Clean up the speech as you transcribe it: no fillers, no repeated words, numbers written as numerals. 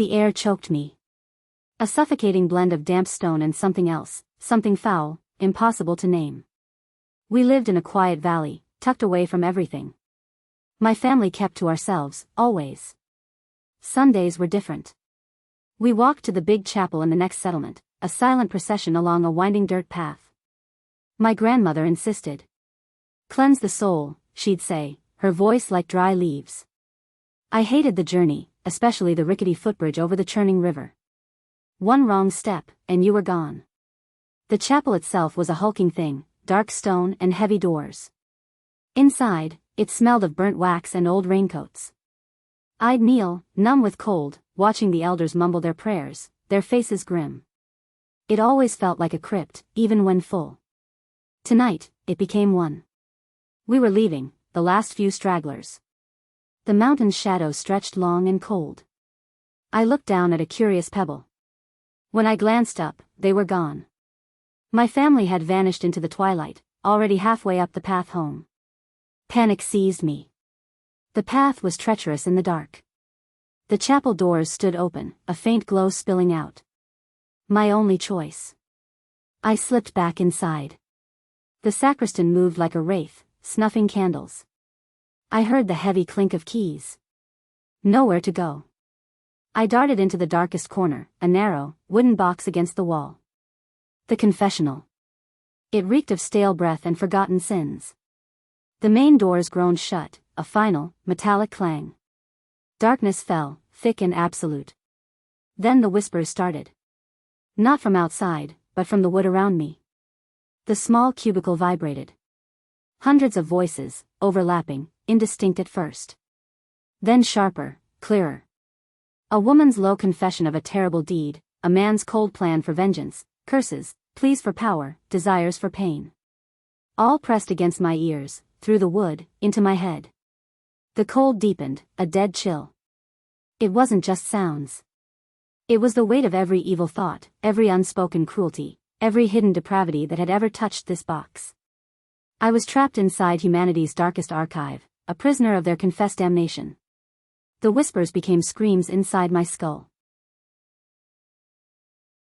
The air choked me. A suffocating blend of damp stone and something else, something foul, impossible to name. We lived in a quiet valley, tucked away from everything. My family kept to ourselves, always. Sundays were different. We walked to the big chapel in the next settlement, a silent procession along a winding dirt path. My grandmother insisted. "Cleanse the soul," she'd say, her voice like dry leaves. I hated the journey, especially the rickety footbridge over the churning river. One wrong step, and you were gone. The chapel itself was a hulking thing, dark stone and heavy doors. Inside, it smelled of burnt wax and old raincoats. I'd kneel, numb with cold, watching the elders mumble their prayers, their faces grim. It always felt like a crypt, even when full. Tonight, it became one. We were leaving, the last few stragglers. The mountain's shadows stretched long and cold. I looked down at a curious pebble. When I glanced up, they were gone. My family had vanished into the twilight, already halfway up the path home. Panic seized me. The path was treacherous in the dark. The chapel doors stood open, a faint glow spilling out. My only choice. I slipped back inside. The sacristan moved like a wraith, snuffing candles. I heard the heavy clink of keys. Nowhere to go. I darted into the darkest corner, a narrow, wooden box against the wall. The confessional. It reeked of stale breath and forgotten sins. The main doors groaned shut, a final, metallic clang. Darkness fell, thick and absolute. Then the whispers started. Not from outside, but from the wood around me. The small cubicle vibrated. Hundreds of voices, overlapping, indistinct at first. Then sharper, clearer. A woman's low confession of a terrible deed, a man's cold plan for vengeance, curses, pleas for power, desires for pain. All pressed against my ears, through the wood, into my head. The cold deepened, a dead chill. It wasn't just sounds. It was the weight of every evil thought, every unspoken cruelty, every hidden depravity that had ever touched this box. I was trapped inside humanity's darkest archive, a prisoner of their confessed damnation. The whispers became screams inside my skull.